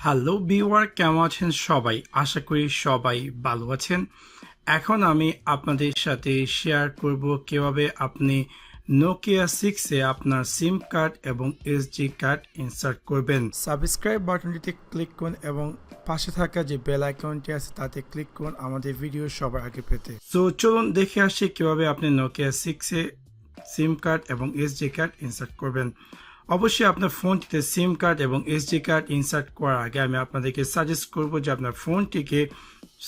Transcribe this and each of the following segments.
Hello viewer, কেমন আছেন সবাই? আশা করি সবাই ভালো আছেন। এখন আমি আপনাদের সাথে শেয়ার করব কিভাবে আপনি নোকিয়া 6 এ আপনার সিম কার্ড এবং এসডি কার্ড ইনসার্ট করবেন। সাবস্ক্রাইব বাটনটিতে ক্লিক করুন এবং পাশে থাকা যে বেল আইকনটি আছে তাতে ক্লিক করুন আমাদের ভিডিও সবার আগে পেতে। তো চলুন দেখে আসি কিভাবে আপনি নোকিয়া 6 এ সিম কার্ড এবং এসডি কার্ড ইনসার্ট করবেন। অবশ্যই আপনার ফোনটিতে সিম কার্ড এবং এসডি কার্ড ইনসার্ট করার আগে আমি আপনাদেরকে সাজেস্ট করব যে আপনার ফোনটিকে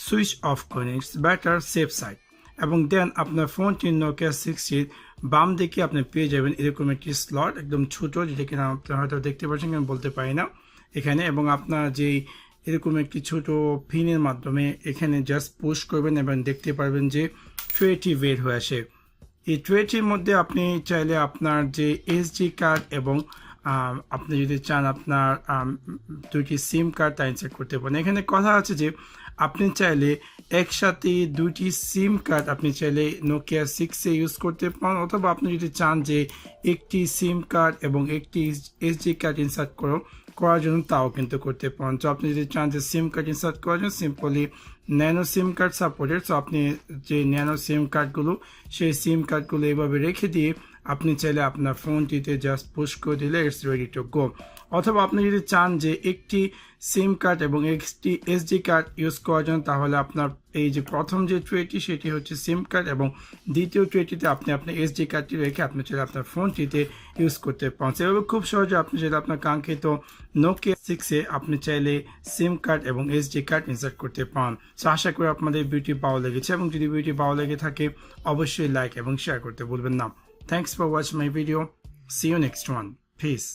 সুইচ অফ করুন। It's better safe side. এবং দেন আপনার ফোনটি নোকিয়া 6 বাম দিকে আপনি পেয়ে যাবেন এরকম একটি স্লট, একদম ছোট, যেটা কিনা আপনি হয়তো দেখতে পাচ্ছেন, আমি বলতে পারি না এখানে। এবং আপনার যেই এরকম একটি ছোট পিনের মাধ্যমে এখানে জাস্ট পুশ করবেন এবং দেখতে পারবেন যে ট্রেটি বের হয়ে আসে। এই ট্রেটির মধ্যে আপনি চাইলে আপনার যে এসডি কার্ড এবং আপনি যদি চান আপনার দুইটি সিম কার্ড তা ইনসার্ট করতে পারেন। এখানে কথা আছে যে আপনি চাইলে একসাথে দুইটি সিম কার্ড আপনি চাইলে নোকিয়া 6 ইউজ করতে পারেন, অথবা আপনি যদি চান যে একটি সিম কার্ড এবং একটি এসডি কার্ড ইনসার্ট করার জন্য তাও কিন্তু করতে পারেন। তো আপনি যদি চান যে সিম কার্ড ইনসার্ট করার জন্য সিম্পলি ন্যানো সিম কার্ড সাপোর্টেড, সো আপনি যে ন্যানো সিম কার্ডগুলো সেই সিম কার্ডগুলো এইভাবে রেখে দিয়ে আপনি চাইলে আপনার ফোনটিতে জাস্ট পুশ করে দিলে ইটস রেডি টু গো। অথবা আপনি যদি চান যে একটি সিম কার্ড এবং একটি এসডি কার্ড ইউজ করার জন্য, তাহলে আপনার এই যে প্রথম যে ট্রেটি সেটি হচ্ছে সিম কার্ড এবং দ্বিতীয় ট্রেটিতে আপনি আপনার এসডি কার্ডটি রেখে আপনি চাইলে আপনার ফোনটিতে ইউজ করতে পারেন। সেভাবে খুব সহজে আপনি চাইলে আপনার কাঙ্ক্ষিত নোকিয়া 6 আপনি চাইলে সিম কার্ড এবং এসডি কার্ড ইনসার্ট করতে পারেন। সো আশা করি আপনাদের ভিডিওটি ভালো লেগেছে, এবং যদি ভিডিওটি ভালো লেগে থাকে অবশ্যই লাইক এবং শেয়ার করতে ভুলবেন না। Thanks for watching my video. See you next one. Peace.